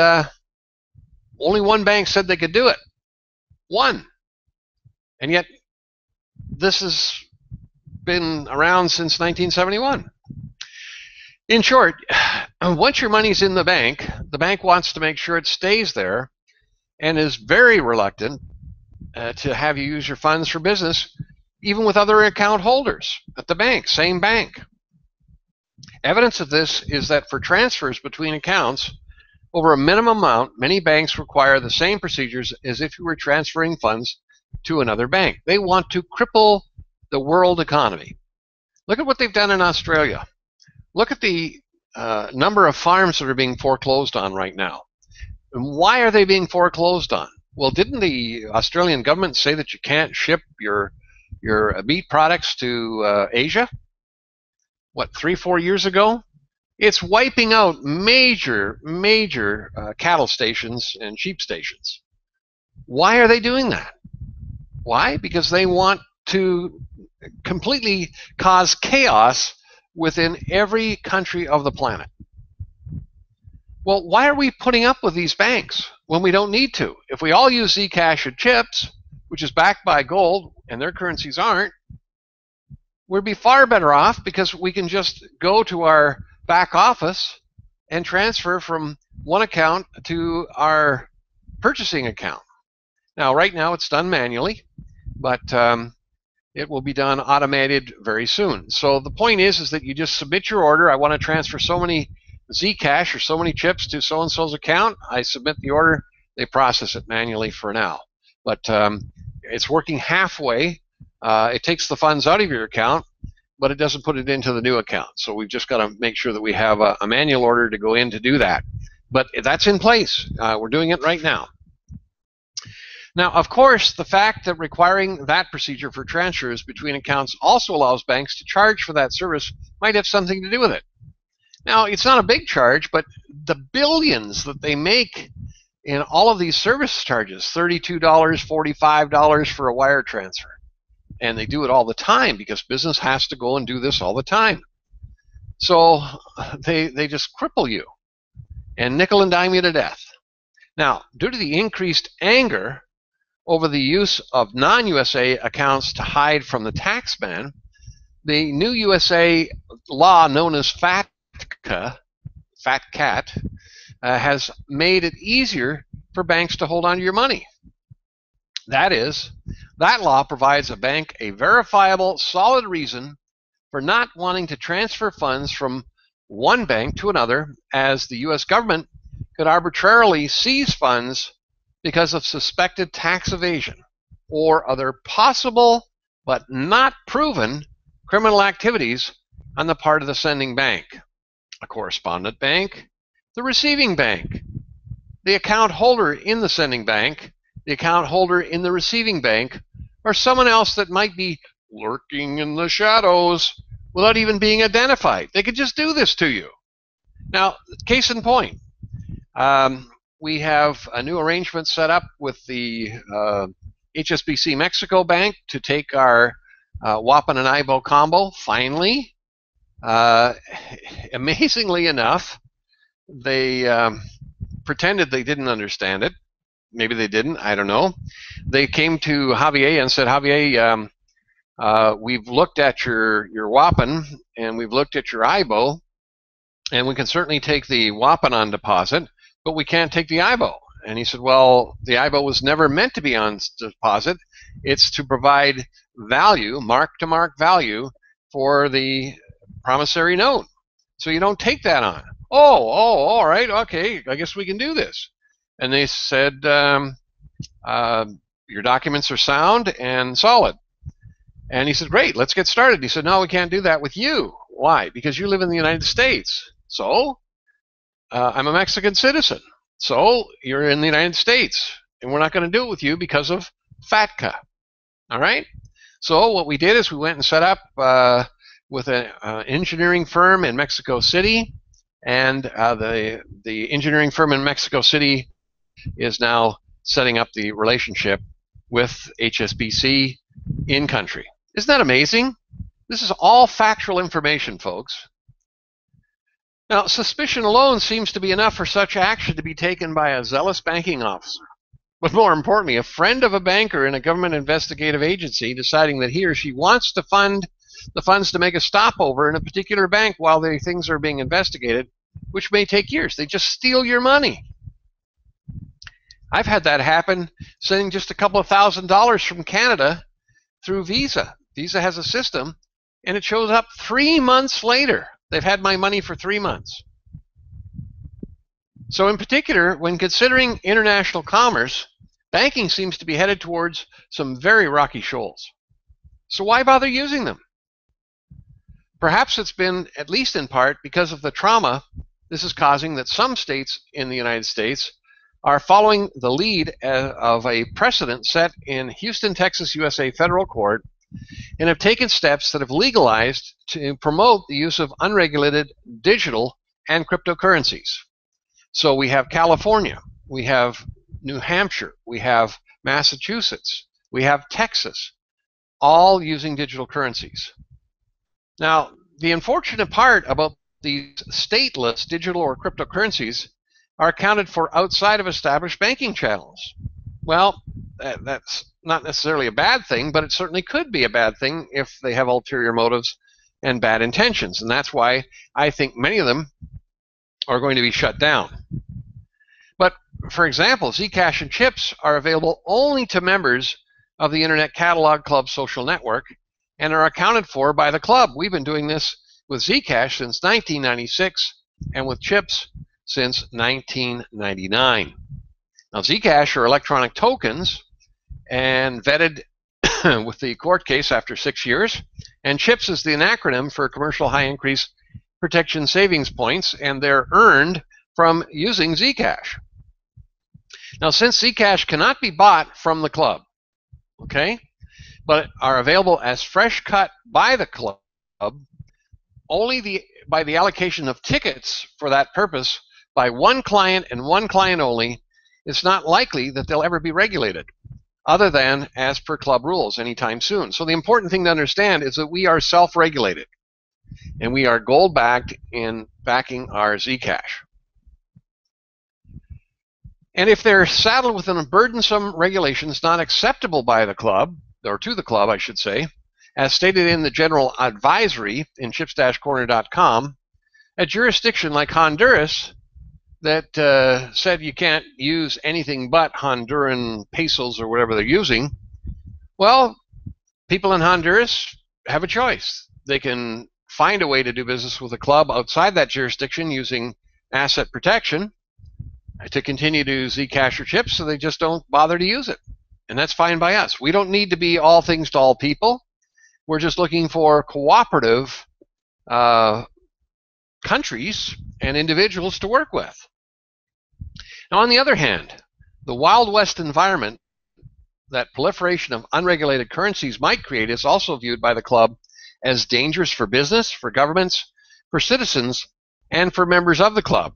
only one bank said they could do it. One. And yet, this has been around since 1971. In short, once your money's in the bank wants to make sure it stays there and is very reluctant to have you use your funds for business, even with other account holders at the bank, same bank. Evidence of this is that for transfers between accounts over a minimum amount, many banks require the same procedures as if you were transferring funds to another bank. They want to cripple the world economy. Look at what they've done in Australia. Look at the number of farms that are being foreclosed on right now. And why are they being foreclosed on? Well, didn't the Australian government say that you can't ship your meat products to Asia? What, 3-4 years ago? It's wiping out major cattle stations and sheep stations. Why are they doing that? Why? Because they want to completely cause chaos within every country of the planet. Well, why are we putting up with these banks when we don't need to? If we all use Zcash and chips, which is backed by gold, and their currencies aren't, we'd be far better off, because we can just go to our back office and transfer from one account to our purchasing account. Now, right now it's done manually, but it will be done automated very soon. So the point is that you just submit your order. I want to transfer so many Zcash or so many chips to so-and-so's account. I submit the order. They process it manually for now. But it's working halfway. It takes the funds out of your account, but it doesn't put it into the new account. So we've just got to make sure that we have a manual order to go in to do that. But that's in place. We're doing it right now. Now, of course, the fact that requiring that procedure for transfers between accounts also allows banks to charge for that service might have something to do with it. Now, it's not a big charge, but the billions that they make in all of these service charges, $32, $45 for a wire transfer. And they do it all the time because business has to go and do this all the time. So they just cripple you and nickel and dime you to death. Now, due to the increased anger over the use of non-USA accounts to hide from the tax man, the new USA law known as FATCA, has made it easier for banks to hold on to your money. That is, that law provides a bank a verifiable, solid reason for not wanting to transfer funds from one bank to another, as the U.S. government could arbitrarily seize funds because of suspected tax evasion or other possible but not proven criminal activities on the part of the sending bank, a correspondent bank, the receiving bank, the account holder in the sending bank, the account holder in the receiving bank, or someone else that might be lurking in the shadows without even being identified. They could just do this to you. Now, case in point, we have a new arrangement set up with the HSBC Mexico Bank to take our Wapan and IBO combo, finally. Amazingly enough, they pretended they didn't understand it. Maybe they didn't. I don't know. They came to Javier and said, Javier, we've looked at your WAPN and we've looked at your IBO, and we can certainly take the WAPN on deposit, but we can't take the IBO. And he said, well, the IBO was never meant to be on deposit. It's to provide value, mark-to-mark value, for the promissory note. So you don't take that on. Oh, all right, okay, I guess we can do this. And they said, your documents are sound and solid. And he said, great, let's get started. He said, no, we can't do that with you. Why? Because you live in the United States. So I'm a Mexican citizen. So you're in the United States. And we're not going to do it with you because of FATCA. All right? So what we did is we went and set up with an engineering firm in Mexico City. And the engineering firm in Mexico City is now setting up the relationship with HSBC in country. Isn't that amazing? This is all factual information, folks. Now, suspicion alone seems to be enough for such action to be taken by a zealous banking officer. But more importantly, a friend of a banker in a government investigative agency deciding that he or she wants to fund the funds to make a stopover in a particular bank while the things are being investigated, which may take years. They just steal your money. I've had that happen, sending just a couple of $1,000s from Canada through Visa. Visa has a system, and it shows up 3 months later. They've had my money for 3 months. So in particular, when considering international commerce, banking seems to be headed towards some very rocky shoals. So why bother using them? Perhaps it's been, at least in part, because of the trauma this is causing that some states in the United States are following the lead of a precedent set in Houston, Texas, USA federal court, and have taken steps that have legalized to promote the use of unregulated digital and cryptocurrencies. So we have California, we have New Hampshire, we have Massachusetts, we have Texas, all using digital currencies. Now, the unfortunate part about these stateless digital or cryptocurrencies are accounted for outside of established banking channels. Well, that's not necessarily a bad thing, but it certainly could be a bad thing if they have ulterior motives and bad intentions. And that's why I think many of them are going to be shut down. But, for example, Zcash and chips are available only to members of the Internet Catalog Club social network and are accounted for by the club. We've been doing this with Zcash since 1996 and with chips since 1999. Now, Zcash are electronic tokens and vetted with the court case after 6 years, and CHIPS is the acronym for Commercial High Increase Protection Savings Points, and they're earned from using Zcash. Now, since Zcash cannot be bought from the club, okay, but are available as fresh cut by the club, only by the allocation of tickets for that purpose by one client and one client only, it's not likely that they'll ever be regulated, other than as per club rules anytime soon. So the important thing to understand is that we are self-regulated, and we are gold-backed in backing our Zcash. And if they're saddled with burdensome regulations not acceptable by the club, or to the club, I should say, as stated in the general advisory in chips-corner.com, a jurisdiction like Honduras that said you can't use anything but Honduran pesos or whatever they're using, well, people in Honduras have a choice. They can find a way to do business with a club outside that jurisdiction using asset protection to continue to use Zcash or chips, so they just don't bother to use it. And that's fine by us. We don't need to be all things to all people. We're just looking for cooperative countries and individuals to work with. Now, on the other hand, the Wild West environment that proliferation of unregulated currencies might create is also viewed by the club as dangerous for business, for governments, for citizens, and for members of the club.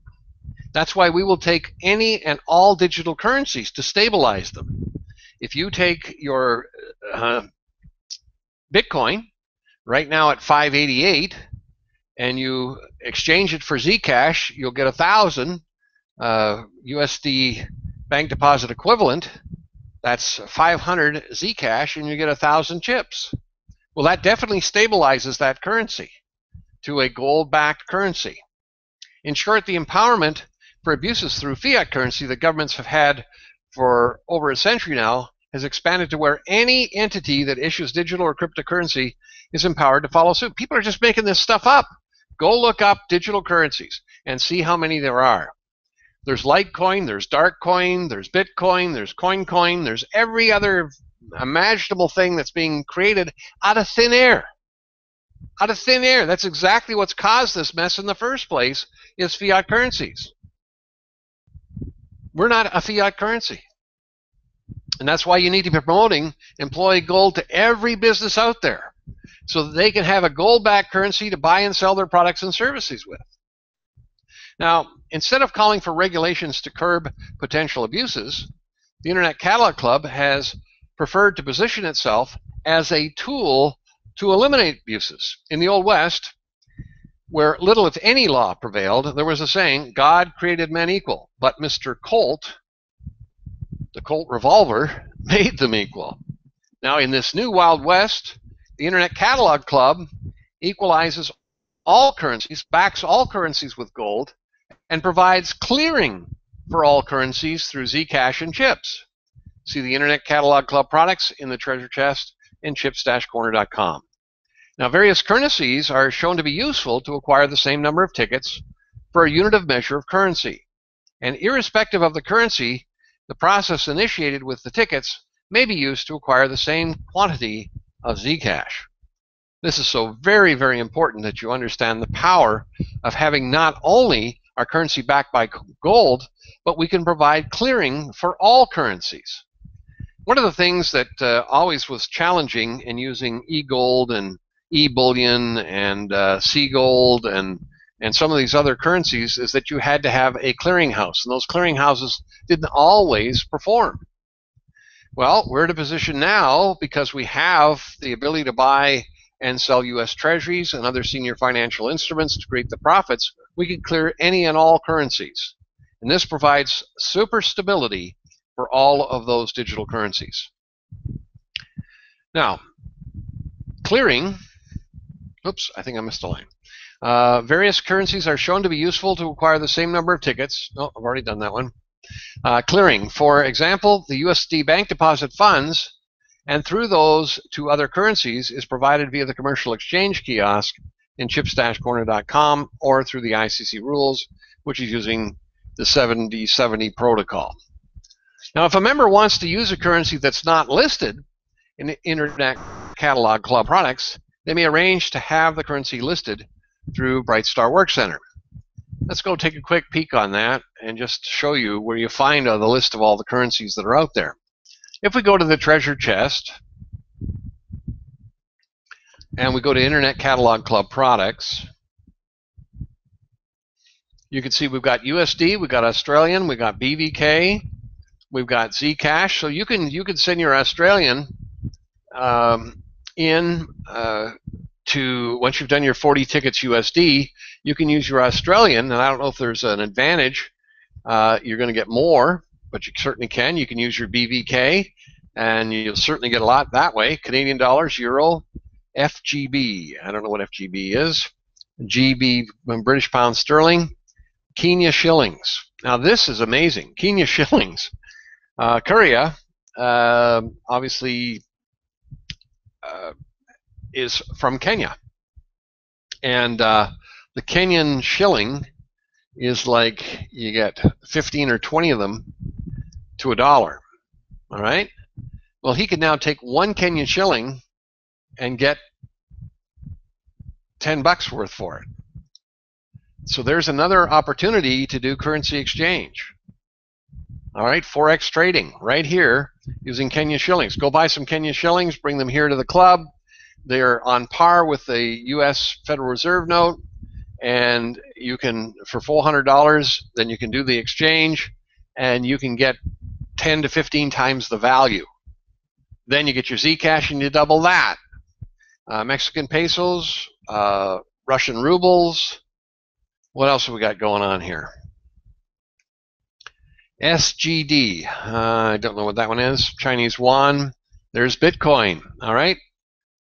That's why we will take any and all digital currencies to stabilize them. If you take your Bitcoin, right now at 588, and you exchange it for Zcash, you'll get 1,000 USD bank deposit equivalent. That's 500 Zcash, and you get 1,000 chips. Well, that definitely stabilizes that currency to a gold-backed currency. In short, the empowerment for abuses through fiat currency that governments have had for over a century now has expanded to where any entity that issues digital or cryptocurrency is empowered to follow suit. People are just making this stuff up. Go look up digital currencies and see how many there are. There's Litecoin, there's Darkcoin, there's Bitcoin, there's CoinCoin, there's every other imaginable thing that's being created out of thin air. Out of thin air. That's exactly what's caused this mess in the first place, is fiat currencies. We're not a fiat currency. And that's why you need to be promoting employee gold to every business out there so that they can have a gold-backed currency to buy and sell their products and services with. Now, instead of calling for regulations to curb potential abuses, the Internet Catalog Club has preferred to position itself as a tool to eliminate abuses. In the Old West, where little if any law prevailed, there was a saying, God created men equal, but Mr. Colt, the Colt revolver, made them equal. Now, in this new Wild West, the Internet Catalog Club equalizes all currencies, backs all currencies with gold, and provides clearing for all currencies through Zcash and chips. See the Internet Catalog Club products in the treasure chest in chips-corner.com. Now, various currencies are shown to be useful to acquire the same number of tickets for a unit of measure of currency. And irrespective of the currency, the process initiated with the tickets may be used to acquire the same quantity of Zcash. This is so very, very important that you understand the power of having not only our currency backed by gold, but we can provide clearing for all currencies. One of the things that always was challenging in using e-gold and e-bullion and C-gold and some of these other currencies is that you had to have a clearinghouse, and those clearinghouses didn't always perform. Well, we're in a position now because we have the ability to buy and sell U.S. Treasuries and other senior financial instruments to create the profits. We can clear any and all currencies, and this provides super stability for all of those digital currencies. Now, clearing, oops, I think I missed a line. Various currencies are shown to be useful to acquire the same number of tickets. Oh, I've already done that one. Clearing, for example, the USD bank deposit funds, and through those to other currencies, is provided via the commercial exchange kiosk in chips-corner.com or through the ICC rules, which is using the 7070 protocol. Now, if a member wants to use a currency that's not listed in the Internet Catalog Club products, they may arrange to have the currency listed through Brightstar Workcenter. Let's go take a quick peek on that and just show you where you find the list of all the currencies that are out there. If we go to the treasure chest and we go to Internet Catalog Club products, you can see we've got USD, we've have Australian, we've got BVK, we've got Zcash. So you can send your Australian to, once you've done your 40 tickets USD, you can use your Australian, and I don't know if there's an advantage. You're going to get more, but you certainly can. You can use your BVK, and you'll certainly get a lot that way. Canadian dollars, euro, FGB. I don't know what FGB is. GB, British pound sterling, Kenya shillings. Now this is amazing. Kenya shillings. Korea, obviously, is from Kenya, and the Kenyan shilling is like you get 15 or 20 of them to $1. All right. Well, he could now take one Kenyan shilling and get $10 worth for it. So there's another opportunity to do currency exchange. All right, Forex trading right here using Kenyan shillings. Go buy some Kenyan shillings, bring them here to the club. They're on par with the U.S. Federal Reserve note, and you can, for $400, then you can do the exchange, and you can get 10 to 15 times the value. Then you get your Zcash, and you double that. Mexican pesos, Russian rubles. What else have we got going on here? SGD. I don't know what that one is. Chinese yuan. There's Bitcoin. All right.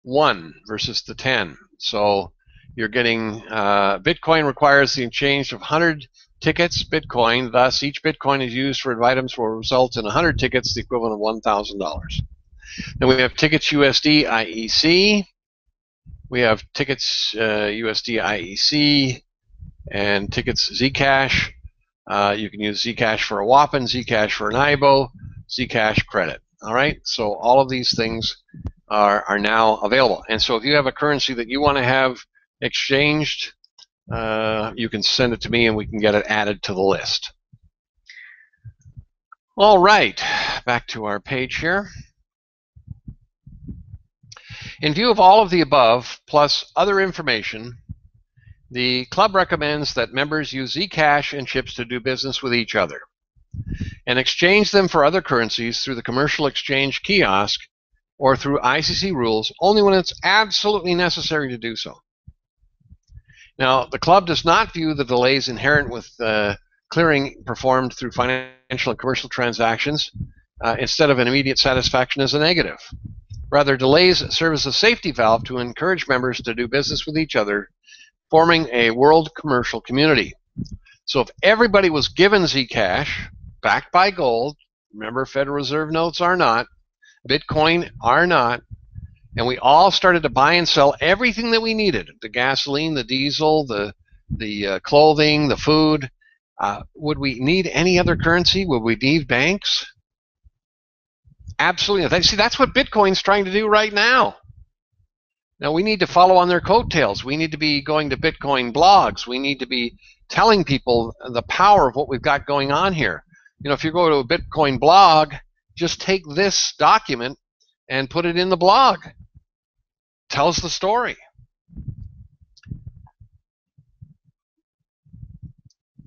1 versus the 10. So you're getting Bitcoin requires the exchange of 100 tickets Bitcoin. Thus, each Bitcoin is used for items will result in 100 tickets, the equivalent of $1,000. Then we have tickets USD IEC. We have tickets USD IEC and tickets Zcash. You can use Zcash for a Whoppin, Zcash for an IBO, Zcash credit. All right, so all of these things are now available. And so if you have a currency that you want to have exchanged, you can send it to me and we can get it added to the list. All right, back to our page here. In view of all of the above, plus other information, the club recommends that members use Zcash and chips to do business with each other and exchange them for other currencies through the commercial exchange kiosk or through ICC rules only when it's absolutely necessary to do so. Now, the club does not view the delays inherent with clearing performed through financial and commercial transactions instead of an immediate satisfaction as a negative. Rather, delays serve as a safety valve to encourage members to do business with each other, forming a world commercial community. So if everybody was given Zcash, backed by gold, remember Federal Reserve notes are not, Bitcoin are not, and we all started to buy and sell everything that we needed, the gasoline, the diesel, the clothing, the food, would we need any other currency? Would we need banks? Absolutely. See, that's what Bitcoin's trying to do right now. Now, we need to follow on their coattails. We need to be going to Bitcoin blogs. We need to be telling people the power of what we've got going on here. You know, if you go to a Bitcoin blog, just take this document and put it in the blog. Tells the story.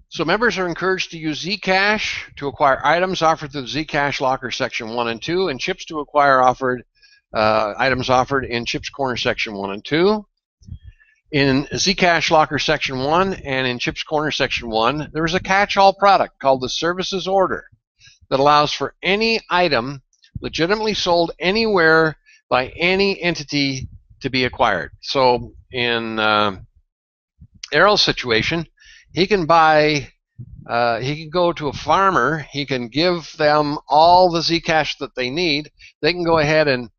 So members are encouraged to use Zcash to acquire items offered through the Zcash Locker Section 1 and 2, and chips to acquire items offered in Chips Corner Section 1 and 2. In Zcash Locker Section 1 and in Chips Corner Section 1, there is a catch-all product called the Services Order that allows for any item legitimately sold anywhere by any entity to be acquired. So in Errol's situation, he can buy, he can go to a farmer, he can give them all the Zcash that they need. They can go ahead and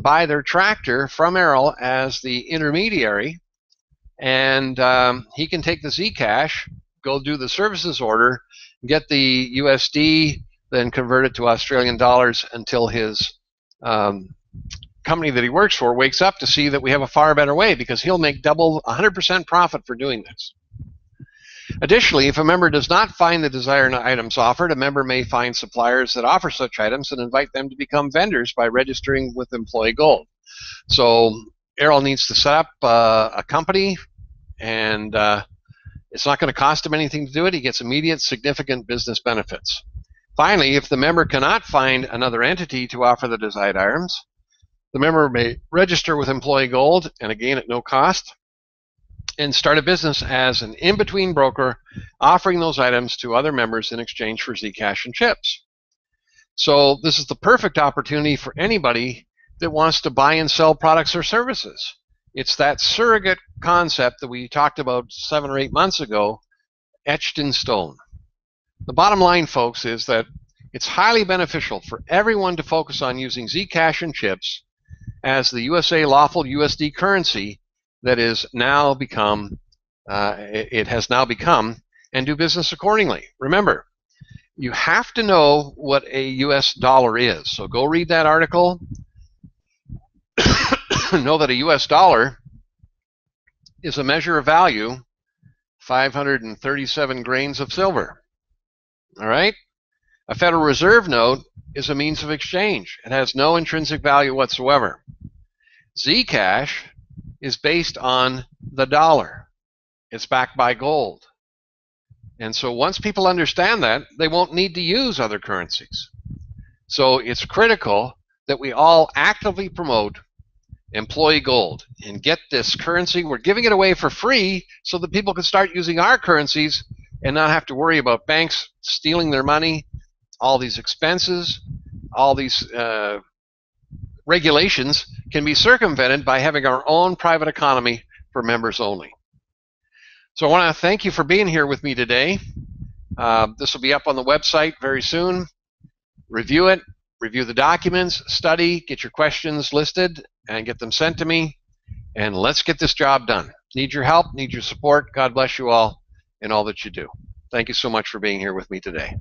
buy their tractor from Errol as the intermediary, and he can take the Zcash, go do the services order, get the USD, then convert it to Australian dollars until his company that he works for wakes up to see that we have a far better way, because he'll make double 100% profit for doing this. Additionally, if a member does not find the desired items offered, a member may find suppliers that offer such items and invite them to become vendors by registering with Employee Gold. So Errol needs to set up a company, and it's not going to cost him anything to do it. He gets immediate, significant business benefits. Finally, if the member cannot find another entity to offer the desired items, the member may register with Employee Gold, and again at no cost, and start a business as an in-between broker offering those items to other members in exchange for Zcash and chips. So this is the perfect opportunity for anybody that wants to buy and sell products or services. It's that surrogate concept that we talked about 7 or 8 months ago, etched in stone. The bottom line, folks, is that it's highly beneficial for everyone to focus on using Zcash and chips as the USA lawful USD currency that is now become, it has now become, and do business accordingly. Remember, you have to know what a US dollar is. So go read that article. Know that a US dollar is a measure of value, 537 grains of silver. All right? A Federal Reserve note is a means of exchange. It has no intrinsic value whatsoever. Zcash is based on the dollar. It's backed by gold. And so once people understand that, they won't need to use other currencies. So it's critical that we all actively promote employee gold. And get this currency. We're giving it away for free so that people can start using our currencies and not have to worry about banks stealing their money, all these expenses, all these regulations can be circumvented by having our own private economy for members only. So I want to thank you for being here with me today. This will be up on the website very soon. Review it, review the documents, study, get your questions listed, and get them sent to me. And let's get this job done. Need your help, need your support. God bless you all and all that you do. Thank you so much for being here with me today.